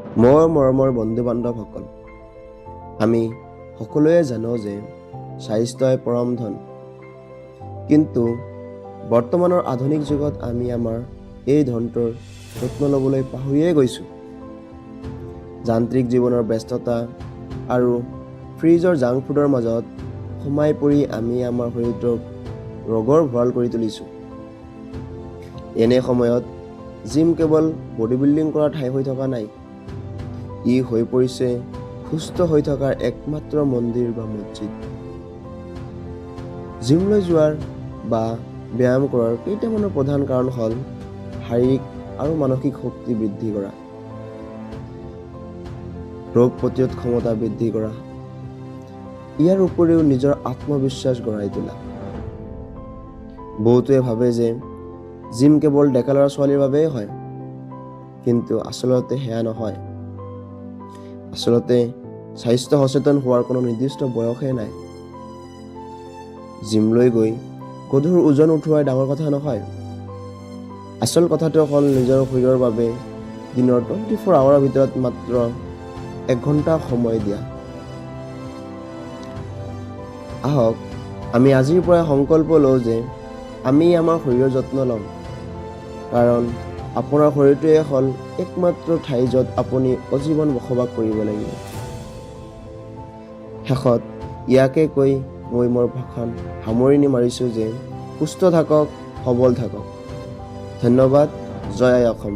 মোৰ মৰমৰ বন্ধু-বান্ধৱসকল, আমি সকলোৱে জানো যে স্বাস্থ্যই পৰম ধন। কিন্তু বৰ্তমানৰ আধুনিক যুগত আমি আমাৰ এই ধনটোৰ যত্ন ল'বলৈ পাহৰিয়ে গৈছোঁ। যান্ত্ৰিক জীৱনৰ ব্যস্ততা আৰু ফ্ৰিজৰ জাংক ফুডৰ মাজত সোমাই পৰি আমি আমাৰ শৰীৰটোক ৰোগৰ ভঁৰাল কৰি তুলিছোঁ। এনে সময়ত জিম কেৱল বডি বিল্ডিং কৰাৰ ঠাই হৈ থকা নাই, ই হৈ পৰিছে সুস্থ হৈ থকাৰ একমাত্ৰ মন্দিৰ বা মছজিদ। জিমলৈ যোৱাৰ বা ব্যায়াম কৰাৰ কেইটামানৰ প্ৰধান কাৰণ হ'ল শাৰীৰিক আৰু মানসিক শক্তি বৃদ্ধি কৰা, ৰোগ প্ৰতিৰোধ ক্ষমতা বৃদ্ধি কৰা, ইয়াৰ উপৰিও নিজৰ আত্মবিশ্বাস গঢ়াই তোলা। বহুতে ভাবে যে জিম কেৱল ডেকা ল'ৰা ছোৱালীৰ বাবেই হয়, কিন্তু আচলতে সেয়া নহয়। আচলতে স্বাস্থ্য সচেতন হোৱাৰ কোনো নিৰ্দিষ্ট বয়সে নাই। জিমলৈ গৈ গধুৰ ওজন উঠোৱাই ডাঙৰ কথা নহয়। আচল কথাটো হ'ল নিজৰ শৰীৰৰ বাবে দিনৰ 24 আৱাৰৰ ভিতৰত মাত্ৰ 1 ঘণ্টা সময় দিয়া। আহক আমি আজিৰ পৰা সংকল্প লওঁ যে আমি আমাৰ শৰীৰৰ যত্ন ল'ম, কাৰণ আপোনাৰ শৰীৰটোৱে হ'ল একমাত্ৰ ঠাই য'ত আপুনি আজীৱন বসবাস কৰিব লাগিব। শেষত ইয়াকে কৈ মই মোৰ ভাষণ সামৰণি মাৰিছোঁ যে সুস্থ থাকক, সবল থাকক। ধন্যবাদ। জয় আই অসম।